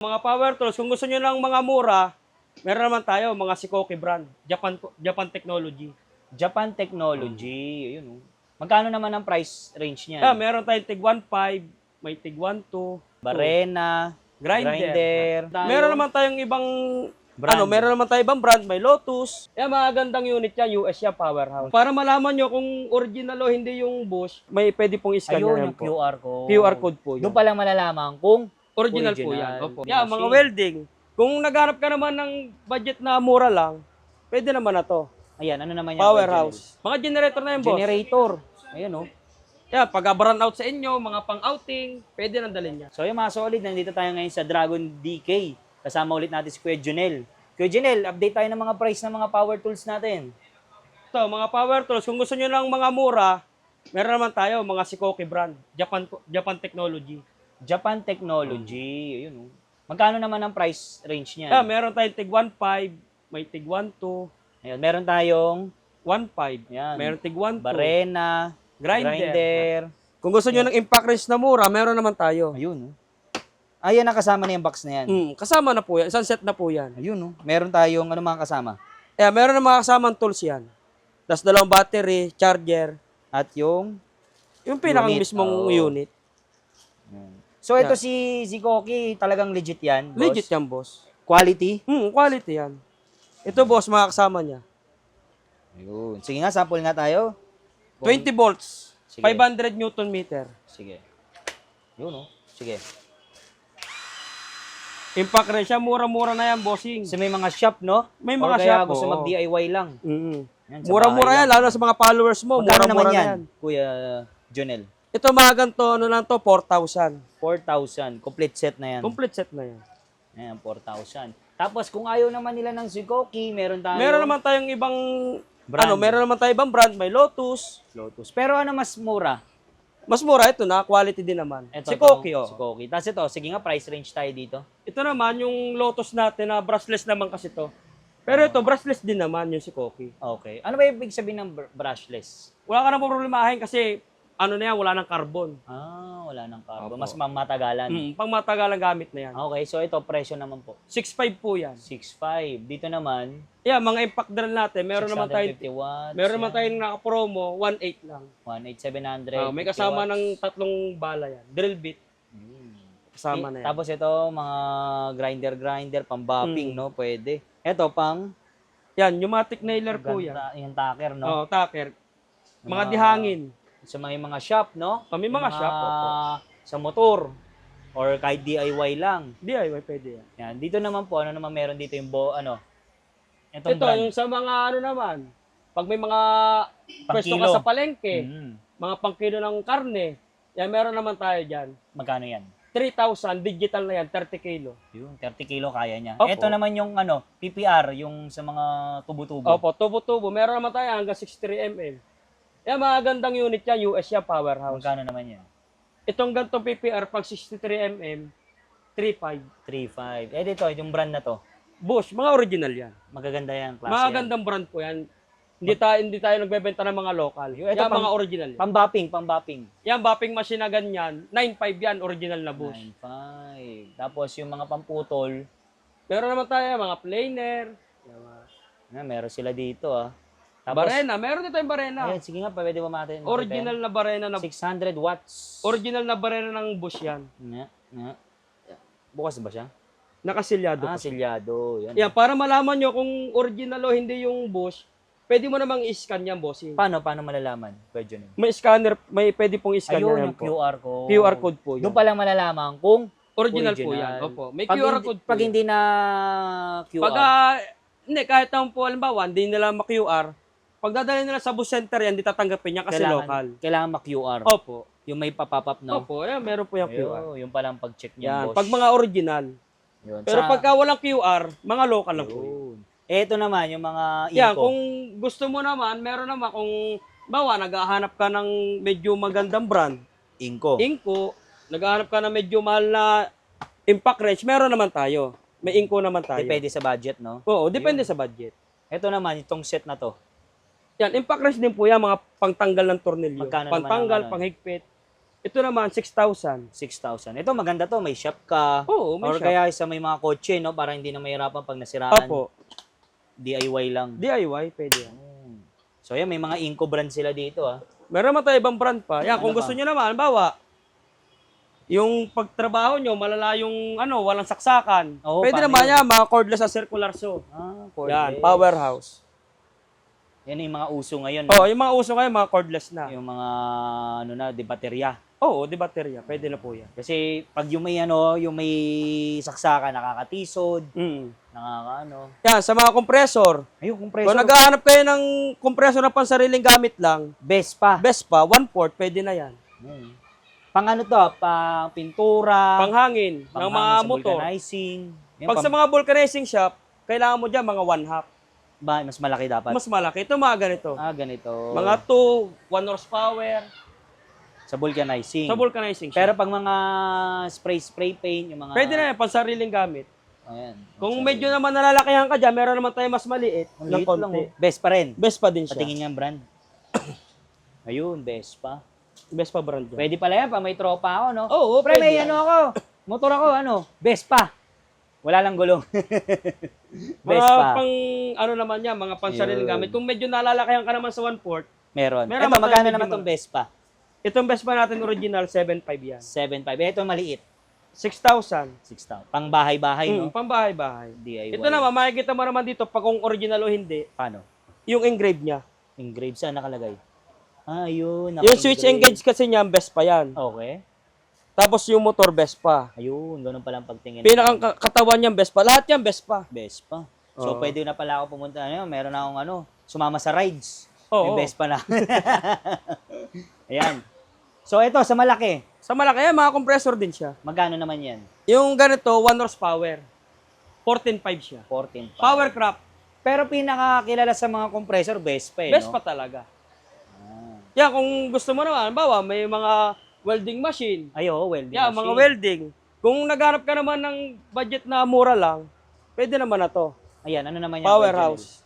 Mga power tools, kung gusto nyo ng mga mura, meron naman tayo, mga Shikoki brand, Japan Technology. Japan Technology, yun oh. Magkano naman ang price range niyan? Meron tayong tig 1.5, may tig 1.2, Barena, grinder. Meron naman tayong ibang brand. Meron naman tayong ibang brand, may Lotus. Mga gandang unit yan, US yan, powerhouse. Para malaman nyo kung original o hindi yung Bosch, may pwede pong i-scan Ayun, yan yung po. QR code. QR code po yan. Doon pa lang malalaman kung Original po yan. Opo. Machine. Mga welding. Kung naghanap ka naman ng budget na mura lang, pwede naman na to. Ayan, ano naman yan? Powerhouse. Mga generator na yan, boss. Generator. Ayan oh. Pag burn out sa inyo, mga pang-outing, pwede nang dalhin yan. So yung mga solid, nandito tayo ngayon sa Dragon DK. Kasama ulit natin si Kuya Junel. Kuya Junel, update tayo ng mga price ng mga power tools natin. So, mga power tools, kung gusto nyo ng mga mura, meron naman tayo, mga Shikoki brand, Japan Technology. Japan Technology, ayun oh. Magkano naman ang price range niyan? Meron tayong tig 1.5, may tig 1.2, Ayun, meron tayong 1.5, Yan. meron tig 1.2, Barena, grinder. Kung gusto nyo ng impact range na mura, meron naman tayo. Ayun oh. Ayan ang kasama na yung box na yan. Kasama na po yan, isang set na po yan. Ayun oh. Meron tayong ano mga kasama? Meron na mga kasamang tools yan. Tapos dalawang battery, charger, At yung pinakang Unit, mismong oh. unit. So ito si Koki, talagang legit yan, boss? Legit yan, boss. Quality? Quality yan. Ito, boss, mga kasama niya. Ayun. Sige nga, sample nga tayo. 20 volts, Sige. 500 Newton meter. Sige. Yun oh. Sige. Impact range siya, mura-mura na yan, bossing. Kasi may mga shop, no? May Or mga kaya shop, gusto oo. mag-DIY lang. Yan, sa Mura-mura bahay yan, lang. lalo sa mga followers mo. Magkano naman Mura-mura na yan, yan. Kuya Jonel? Ito mga ganito, ano lang to, 4,000. 4,000. Complete set na yan. Complete set na yan. Ayan, 4,000. Tapos kung ayaw naman nila ng Shikoki, meron tayo Meron naman tayong ibang, brand. meron naman tayong ibang brand, may Lotus. Lotus. Pero ano mas mura? Mas mura ito na, quality din naman. Ito, Shikoki, to, Shikoki. Tapos ito, sige nga, price range tayo dito. Ito naman, yung Lotus natin na brushless naman kasi to. Pero ito, brushless din naman yung Shikoki. Okay. Ano ba ibig sabihin ng brushless? Wala ka na problemahin kasi, ano na yan, wala ng carbon. Wala nang carbon. Opo. Mas matagalan. Pang matagalang gamit na yan. Okay, so ito, presyo naman po. 6.5 po yan. 6.5. Dito naman, Mga impact drill natin, meron naman tayong 650 watts. meron naman tayong naka-promo, 1.8 lang. 18700. May kasama ng tatlong bala yan. Drill bit, kasama na yan. Tapos ito, mga grinder, pang-bopping, no? Pwede. Ito, pang Yan, pneumatic nailer po yan. yung tacker, no? Tacker. Mga dihangin. Sa mga shop, no? May mga shop. Opo. Sa motor. Or kahit DIY lang. DIY pwede yan. Yan. Dito naman po, ano naman meron dito yung Itong Ito, brand. yung sa mga naman, pag may mga pwesto Pang-kilo. ka sa palengke, Mm. mga pangkilo ng karne, yan, meron naman tayo dyan. Magkano yan? 3,000, digital na yan, 30 kilo. Yun, 30 kilo kaya niya. Opo. Ito naman yung PPR, yung sa mga tubo-tubo. Opo, tubo-tubo. Meron naman tayo hanggang 63 mm. Mga gandang unit yan, US yan, powerhouse. Magkano naman yan? Itong gantong PPR, pag 63 mm, 3.5. 3.5. Dito, yung brand na to. Bosch, mga original yan. Magaganda yan, klase Mga yan. gandang brand po yan. Hindi tayo nagbebenta ng mga local. Ito, Yan, mga original yan. Pang-bopping. Yan, bopping machine na ganyan, 9.5 yan, original na Bosch. 9.5. Tapos yung mga pamputol, Meron naman tayo, mga planer. meron sila dito Tapos, Barena, meron dito yung Barena. Ayun, sige nga, pwede ba natin? Original na Barena na 600 watts. original na Barena ng Bosch yan. Nga. Bukas ba siya? Nakasilyado pa. Silyado. Yan. Yan, para malaman nyo kung original o hindi yung Bosch, pwede mo namang i-scan yan, bossing. Paano malalaman? Pwede yun. May scanner, may pwede pong i-scan Ayun, yan yung po. QR code. QR code po yan. Doon pa lang malalaman kung Original po yan. Opo. May QR code po. Pag hindi na QR. Pag, hindi, kahit naman po, halimbawa, hindi nila ma-QR, pag dadalhin nila sa bus center yan, hindi tatanggapin niya kasi local. Kailangan ma-QR. Opo. Yung may papop up, no? Opo, yan, meron po yung QR. Yung palang pag-check niya, Yan, boss. pag mga original. Yun. Pero pagka walang QR, mga local lang po yun. Yun. Ito naman, yung mga Yan, Inco. kung gusto mo naman, meron naman kung, bawa, naghahanap ka ng medyo magandang brand, Inco. naghahanap ka ng medyo mahal na impact range, meron naman tayo. May Inco naman tayo. Depende sa budget, no? Oo, depende sa budget. Ito naman, itong set na to. Yan, impact range din po yan, mga pangtanggal ng tornilyo. Magkano naman Pantanggal, ang ano? panghigpit. Ito naman, 6,000. 6,000. Ito maganda to, may shop ka. Oo, may Or shop. kaya sa may mga kotse, no? Para hindi na mahirapan pag nasiraan. Opo. DIY lang. DIY, pwede yan. So yan, may mga Inco brand sila dito ah. Meron naman tayo ibang brand pa. Yan, kung Ano gusto pa? nyo naman, halimbawa, yung pagtrabaho nyo, malala yung walang saksakan. Oo, Pwede paano naman yun? yan, mga cordless sa circular saw. Ah, Yan, cordless. powerhouse. Yan yung mga uso ngayon. Oh, yung mga uso ngayon, mga cordless na. Yung mga, ano na, di baterya. Oo, di baterya. Pwede na po yan. Kasi pag yung may saksakan, nakakatisod, nakakaano. Yan, sa mga compressor. Ayun, Kung compressor. naghahanap kayo ng compressor na pansariling gamit lang, Vespa. Vespa, 1/4, pwede na yan. Pang ano to, pang pintura, Panghangin ng panghangin mga sa motor. vulcanizing. Yan, Pag sa mga vulcanizing shop, kailangan mo dyan mga 1/2. mas malaki dapat. Mas malaki. Ito mga ganito. Ganito. Mga 2, 1 horsepower. sa vulcanizing. Sa vulcanizing shop. Pero pag mga spray paint, yung mga... Pwede na yan, pansariling gamit. Ayan. Kung medyo naman nalalakihan ka dyan, meron naman tayo mas maliit Ang ng liit lang, konti. oh. Vespa rin. Vespa din siya. Patingin nga ang brand. Ayun, Vespa. Vespa brand yan. Pwede pala yan, pa may tropa ako, no? Oo, Pre, pwede. may ano ako. Motor ako, Vespa. Wala lang gulong. Mga Vespa. pang, naman yan, mga pansariling Yun. gamit. Kung medyo nalalakihan ka naman sa 1/4, Meron. Meron Ito, ba magkano tayo naman medyo tong Vespa? itong Vespa natin original, 7.5 yan. 7.5. Ito maliit. 6,000. 6,000. Pang bahay-bahay, no? Pambahay-bahay. DIY. Ito naman, makikita mo naman dito, pag kung original o hindi, Paano? yung engrave niya. Engrave, saan nakalagay? Yun. Yung switch engage kasi niya, Vespa yan. Okay. Tapos yung motor, Vespa. Ayun, ganun palang pagtingin. Pinakang katawan niya, Vespa. Lahat yan, Vespa. Vespa. So, Oo. pwede na pala ako pumunta. Meron akong sumama sa rides. Oo. May Vespa na. Ayan. So, ito, sa malaki. Sa malaki yan, mga compressor din siya. Magkano naman yan? Yung ganito, 1 horsepower. 14.5 siya. 14. Powercraft, Pero pinakakilala sa mga compressor, Vespa eh, Vespa no? talaga. Ah. Yan, kung gusto mo naman, bawa, may mga welding machine. Welding Yan, machine. mga welding. Kung naghanap ka naman ng budget na mura lang, pwede naman na to. Ayan, ano naman yan? Powerhouse.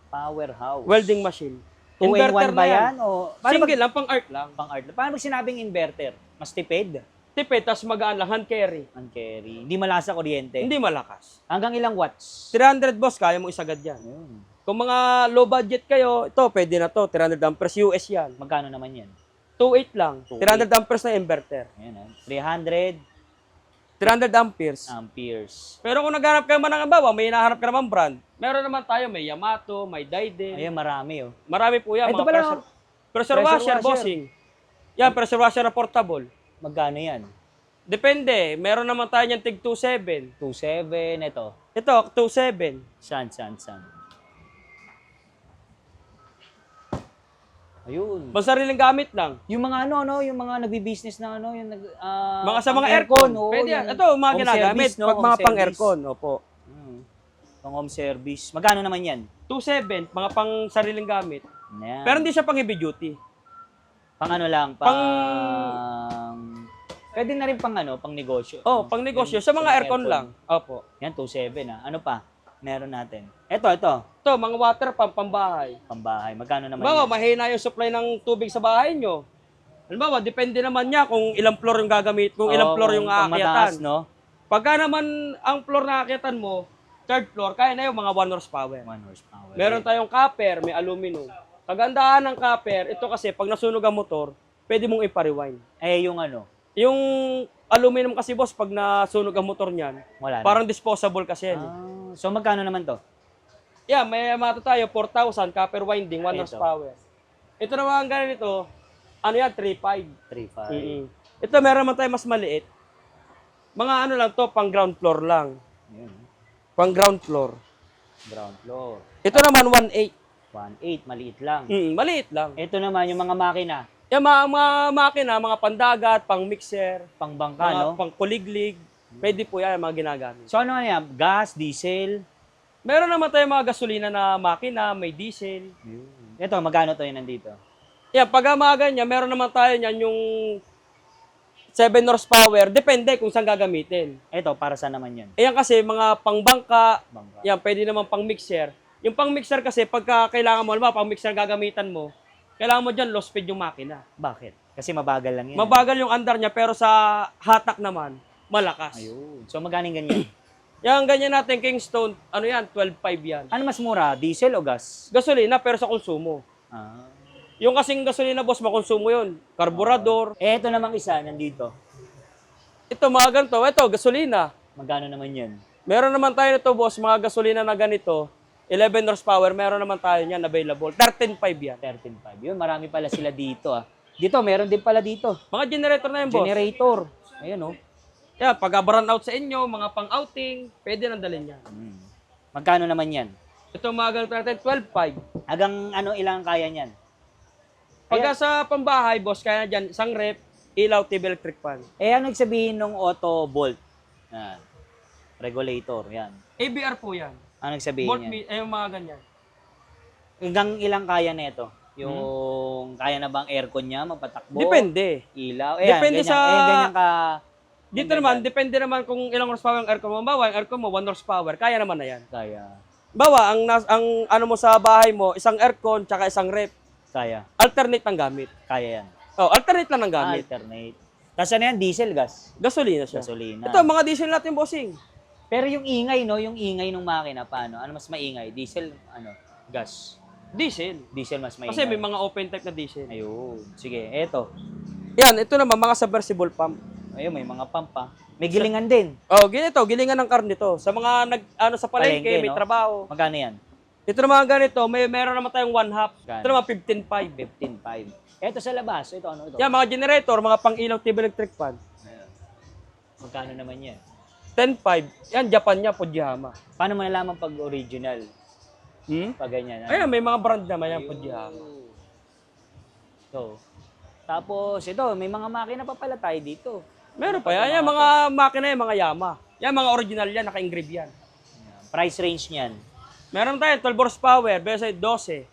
Powerhouse. Welding machine. 2-in-1 ba na yan? O, paano Single lang, pang art lang. pang art? Paano pag sinabing inverter? Mas tipid? Tipid, tas magaan lang, hand carry. Ang carry. Hindi malasa kuryente. Hindi malakas. Hanggang ilang watts? 300 boss, kaya mo isagad yan. Ayun. Kung mga low budget kayo, ito, pwede na to. 300 amperes US yan. Magkano naman yan? 2.8 lang. 2.8. 300 amperes na inverter. Ayan, 300 300 amperes. amperes. Pero kung naghanap ka naman ng bawa, may hinahanap ka naman brand. Meron naman tayo, may Yamato, may Daiden. Ayan, marami Marami po yan. Ito Mga pala, pressure pressure washer, washer. bossing. Yan, pressure washer na portable. Magkano yan? Depende. Meron naman tayo niyan tig 2.7. 2.7, ito. Ito, 2.7. Saan? Ayun. Masariling gamit lang. Yung mga yung mga nagbi-business na yung Mga sa mga pang aircon. oo, Pwede yan. yung Ito, mga home ginagamit. service, no? Pag Home mga pang service. aircon. Opo. Pang home service. Magkano naman yan? 2.7. Mga pang sariling gamit. Yan. Pero hindi siya pang heavy duty. pang ano lang, pwede na rin pang negosyo. Oh, pang negosyo. Sa mga aircon lang. Opo. Yan, 2.7 Ano pa? Meron natin. Ito. Ito, mga water pump, pambahay. Pambahay. Magkano naman Halimbawa, yan? mahina yung supply ng tubig sa bahay nyo. Halimbawa, depende naman niya kung ilang floor yung gagamit, kung ilang floor yung pang mataas, aakyatan. no? Pagka naman ang floor na aakyatan mo, third floor, kaya na yung mga 1 horsepower. 1 horsepower. Meron tayong copper, may aluminum. Kagandaan ng copper, ito kasi pag nasunog ang motor, pwede mong ipa-rewind. Yung Yung aluminum kasi boss, pag nasunog ang motor niyan, wala na. parang disposable kasi yan. So, magkano naman to? Yeah, may Yamato tayo, 4,000, copper winding, 1 Ito. horsepower. Ito naman ang ganito, ano yan, 3.5. 3.5. Ito meron man tayo mas maliit. Mga ano lang to, pang ground floor lang. Yun. Pang ground floor. Ground floor. Ito naman 1.8. 1.8, maliit lang. Maliit lang. Ito naman, yung mga makina, Yung mga makina, mga pandagat, pang mixer, pang bangka, mga no? pang kuliglig. Pwede po yan, mga ginagamit. So, ano yan? Gas, diesel? Meron naman tayo mga gasolina na makina, may diesel. Ito, magkano to yun nandito? Yan, pag mga ganyan, meron naman tayo niyan yung 7 horsepower. Depende kung saan gagamitin. Ito, para saan naman yan? Ayan kasi, mga pangbangka, Bangka. yan, pwede naman pang mixer. Yung pang mixer kasi, pagka kailangan mo, alam mo, pang mixer gagamitan mo, kailangan mo dyan low speed yung makina. Bakit? Kasi mabagal lang yan. Mabagal yung andar niya, pero sa hatak naman, malakas. Ayun. So magaling ganyan. Yung ganyan natin, Kingston, ano yan, 12.5 yan. Ano mas mura, diesel o gas? Gasolina, pero sa konsumo. Ah. Yung kasing gasolina, boss, makonsumo yun. Karburador. Eto namang isa, nandito. Ito, mga ganito. Ito, gasolina. Magkano naman yan? Meron naman tayo nito, boss, mga gasolina na ganito. 11 horsepower, meron naman tayo niyan available. 13.5 yan. 13.5. Yun, marami pala sila dito ah. Dito, meron din pala dito. Mga generator na yan, boss. Generator. Ayan oh. Yan, pag-burn out sa inyo, mga pang-outing, pwede nang dalhin yan. Magkano naman yan? Ito, mga ganito natin, 12.5. Hanggang ano ilang kaya niyan? Pagka sa pambahay, boss, kaya dyan, isang rep, ilaw, TV electric fan. Eh, ano sabihin nung auto volt? Yan. Regulator, yan. ABR po yan. Ano sabihin Volt, yan? yung mga ganyan. Hanggang ilang kaya nito? Yung kaya na bang aircon niya mapatakbo? Depende. Ilaw? Depende ganyan, sa- ganyan ka. Dito naman, depende naman kung ilang horsepower ang aircon mo. Bawa, ang aircon mo, 1 horsepower, kaya naman na yan. Kaya. Bawa, ang ano mo sa bahay mo, isang aircon, tsaka isang rep, Kaya. alternate ang gamit. Kaya yan. Oh, alternate lang ang gamit. Alternate. Tapos ano yan? Diesel, gas? Gasolina siya. Gasolina. Ito, mga diesel natin, bossing. Pero yung ingay, no? Yung ingay ng makina, paano? Ano mas maingay? Diesel, ano? Gas. Diesel. Diesel mas maingay. Kasi may mga open type na diesel. Ayun. Sige, eto. Yan, ito naman, mga submersible pump. Ayun, may mga pump pa. May gilingan din. Oh, ganito, gilingan ng karne to. Sa mga sa palengke, Palengke, may no? trabaho. Magkano yan? Ito naman ganito, meron naman tayong 1/2. Magkano? Ito naman 15.5. 15.5. Eto sa labas. Ito, ano ito? Yan, mga generator, mga pang-ilaw TV electric fan. Ayan. Magkano naman yan? 10.5. Yan, Japan niya, Fujiyama. Paano mo nalaman pag original? Pag ganyan. Ayan, may mga brand naman yan, Fujiyama. So, tapos ito, may mga makina pa pala tayo dito. Meron pa yan. Yan, mga makina yan, mga Yama. Yan, mga original yan, naka-engrave yan. Ayan. Price range niyan. Meron tayo, 12 horsepower, versus 12.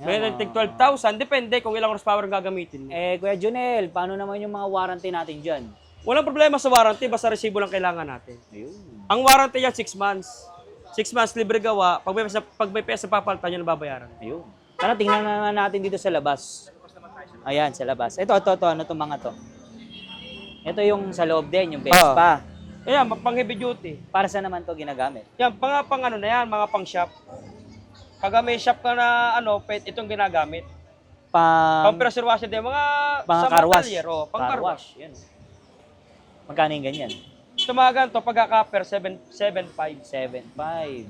Meron tig 12,000, depende kung ilang horsepower ang gagamitin mo. Kuya Junel, paano naman yung mga warranty natin dyan? Walang problema sa warranty, basta resibo lang kailangan natin. Ayun. Ang warranty yan, 6 months. 6 months libre gawa. Pag may pesa papalitan, yun ang babayaran. Ayun. Tara, tingnan naman natin dito sa labas. Ayan, sa labas. Ito, ano itong mga to? Ito yung sa loob din, yung Vespa. Ayan, pang heavy duty. Para saan naman to ginagamit? Yan, pang ano na yan, mga pang shop. Pag may shop ka na itong ginagamit. Pang pressure washer din, mga Pang sa car wash. matalyer, pang car wash. Yan. Magkano yung ganyan? Ito mga ganito, pagka-copper, 7.5. 7.5.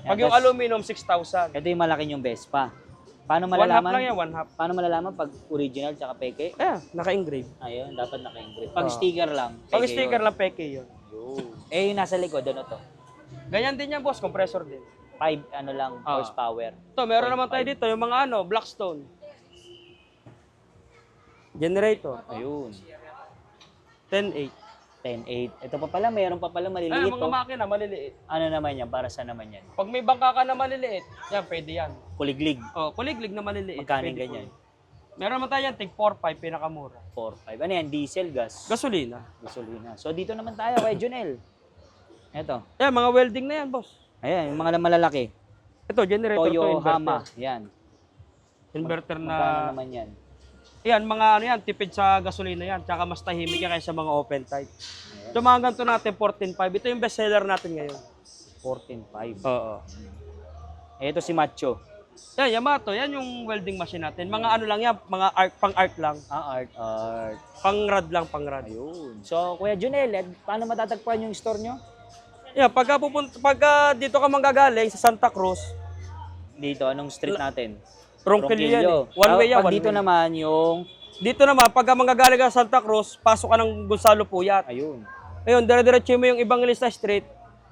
Pag yung aluminum, 6,000. Ito yung malaki yung Vespa. Paano 1/2 malalaman? lang yan, 1/2. Paano malalaman pag original tsaka peke? Ayan, naka-engrave. Ayun, dapat naka-engrave. Pag Oo. sticker lang, Pag peke sticker yun. lang, peke yun. Eh, yung nasa likod, ano to? Ganyan din yan, boss, compressor din. 5, ano lang, Ah. horsepower. Ito, meron naman tayo dito, yung mga Blackstone. Generator, Ayun. 10.8. 10.8. Ito pa pala, mayroon pa pala Ay, maliliit mga to. makina, maliliit. Ano naman yan? Para saan naman yan? Pag may bangka ka na maliliit, yan, pwede yan. Kuliglig. Oh, kuliglig na maliliit. Magkano pwede ganyan? po yun. Meron naman tayo yan, tig 4.5, pinakamura. 4.5. Ano yan? Diesel, gas? Gasolina. Gasolina. So, dito naman tayo kay Junel. Ito. Yan, mga welding na yan, boss. Ayan, yung mga malalaki. Ito, generator to, Toyo, inverter. Hama. Yan. Inverter Magkano na, naman yan? yan, mga ano yan, tipid sa gasolina yan. Tsaka mas tahimik yan kaysa mga open type. Ito mga ganito natin, 14.5. Ito yung best seller natin ngayon. 14.5. Oo. Ito si Macho. Yan, Yamato, yan yung welding machine natin. Mga ano lang yan, mga art, pang-art lang. Art. Pang-rad lang, pang-rad. Ayun. So, Kuya Junel, paano matatagpuan yung store nyo? Yeah, pagka dito ka manggagaling sa Santa Cruz, Dito, anong street natin? Ronquillo yan eh. One way yan, Pag one dito way. naman yung... Dito naman, pagka manggagaling ka sa Santa Cruz, pasok ka ng Gonzalo Puyat. Ayun. Ngayon, dire-diretso mo yung Evangelista Street,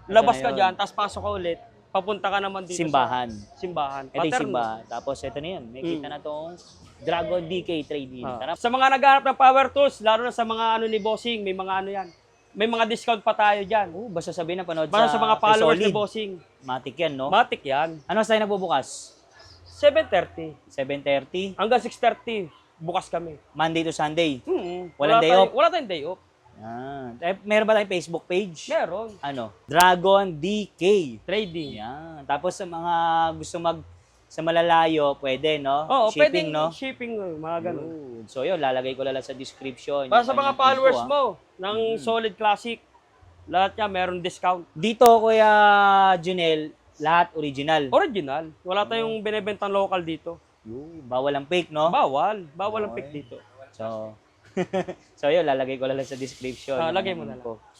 labas na ka yun. dyan, tapos pasok ka ulit, papunta ka naman dito Simbahan. sa simbahan. Ito yung Paterno. simbahan. Tapos ito na yun. May kita na tong Dragon DK Trading. Ah. Tara. Sa mga naghahanap ng power tools, lalo na sa mga ano ni Bossing, may mga ano yan. May mga discount pa tayo dyan. Basta sabihin na panood Para sa mga followers ni Solid. Bossing. Matik yan, no? Matik yan. Ano tayo nagbubukas? 7:30 7:30. hanggang 6:30 bukas kami. Monday to Sunday. Wala Walang day tayong- off? Wala tayong day off. Yan. Meron ba tayong Facebook page? Meron. Ano? Dragon DK. Trading. Yan. Tapos sa mga gusto mag sa malalayo, pwede, no? Oo, Shipping, pwedeng no? shipping, mga ganun. Yun. So, yun, lalagay ko lang sa description. Para yung sa mga kanyang followers info, mo ng Solid Classic, lahat yan meron discount. Dito, Kuya Junel, lahat original. Original. Wala tayong binebentang local dito. Yun, bawal ang fake, no? Bawal ang pick dito. So, so yun, lalagay ko lang sa description. Ah, yung lagay mo kanyang na lang. info.